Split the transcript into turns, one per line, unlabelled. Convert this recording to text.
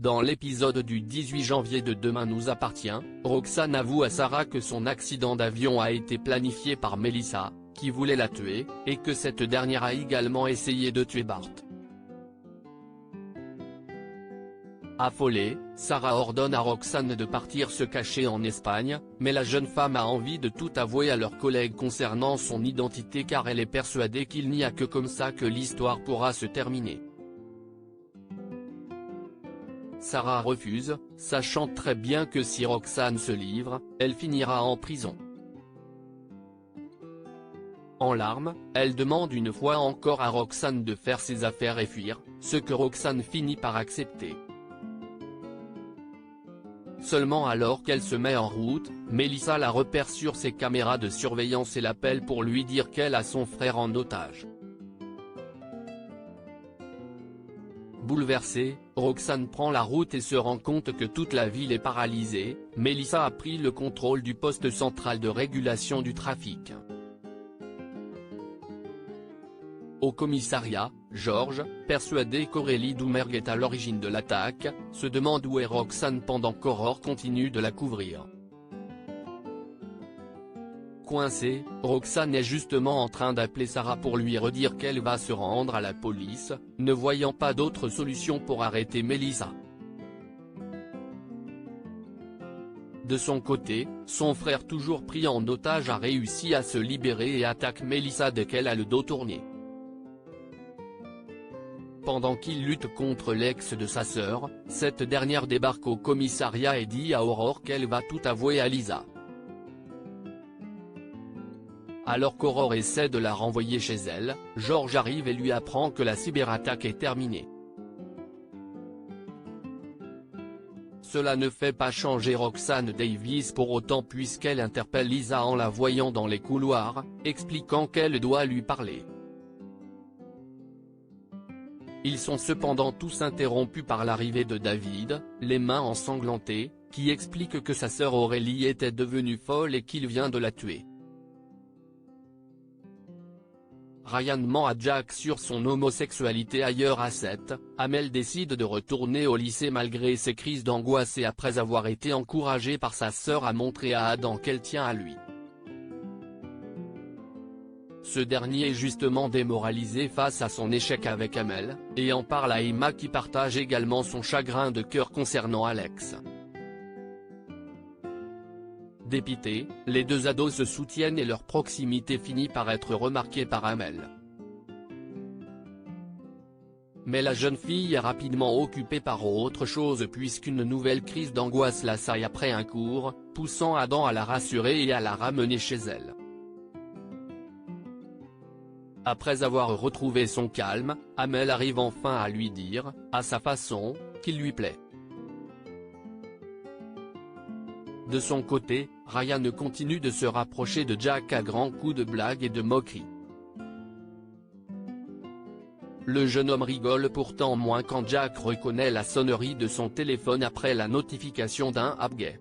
Dans l'épisode du 18 janvier de Demain nous appartient, Roxane avoue à Sarah que son accident d'avion a été planifié par Melissa, qui voulait la tuer, et que cette dernière a également essayé de tuer Bart. Affolée, Sarah ordonne à Roxane de partir se cacher en Espagne, mais la jeune femme a envie de tout avouer à leurs collègues concernant son identité car elle est persuadée qu'il n'y a que comme ça que l'histoire pourra se terminer. Sarah refuse, sachant très bien que si Roxane se livre, elle finira en prison. En larmes, elle demande une fois encore à Roxane de faire ses affaires et fuir, ce que Roxane finit par accepter. Seulement alors qu'elle se met en route, Melissa la repère sur ses caméras de surveillance et l'appelle pour lui dire qu'elle a son frère en otage. Bouleversée, Roxane prend la route et se rend compte que toute la ville est paralysée. Melissa a pris le contrôle du poste central de régulation du trafic. Au commissariat, Georges, persuadé qu'Aurélie Doumergue est à l'origine de l'attaque, se demande où est Roxane pendant qu'Aurore continue de la couvrir. Coincée, Roxane est justement en train d'appeler Sarah pour lui redire qu'elle va se rendre à la police, ne voyant pas d'autre solution pour arrêter Melissa. De son côté, son frère toujours pris en otage a réussi à se libérer et attaque Melissa dès qu'elle a le dos tourné. Pendant qu'il lutte contre l'ex de sa sœur, cette dernière débarque au commissariat et dit à Aurore qu'elle va tout avouer à Lisa. Alors qu'Aurore essaie de la renvoyer chez elle, Georges arrive et lui apprend que la cyberattaque est terminée. Cela ne fait pas changer Roxane Davis pour autant puisqu'elle interpelle Lisa en la voyant dans les couloirs, expliquant qu'elle doit lui parler. Ils sont cependant tous interrompus par l'arrivée de David, les mains ensanglantées, qui explique que sa sœur Aurélie était devenue folle et qu'il vient de la tuer. Ryan ment à Jack sur son homosexualité ailleurs à 7, Amel décide de retourner au lycée malgré ses crises d'angoisse et après avoir été encouragée par sa sœur à montrer à Adam qu'elle tient à lui. Ce dernier est justement démoralisé face à son échec avec Amel, et en parle à Emma qui partage également son chagrin de cœur concernant Alex. Dépités, les deux ados se soutiennent et leur proximité finit par être remarquée par Amel. Mais la jeune fille est rapidement occupée par autre chose puisqu'une nouvelle crise d'angoisse l'assaille après un cours, poussant Adam à la rassurer et à la ramener chez elle. Après avoir retrouvé son calme, Amel arrive enfin à lui dire, à sa façon, qu'il lui plaît. De son côté, Ryan continue de se rapprocher de Jack à grands coups de blagues et de moqueries. Le jeune homme rigole pourtant moins quand Jack reconnaît la sonnerie de son téléphone après la notification d'un app gay.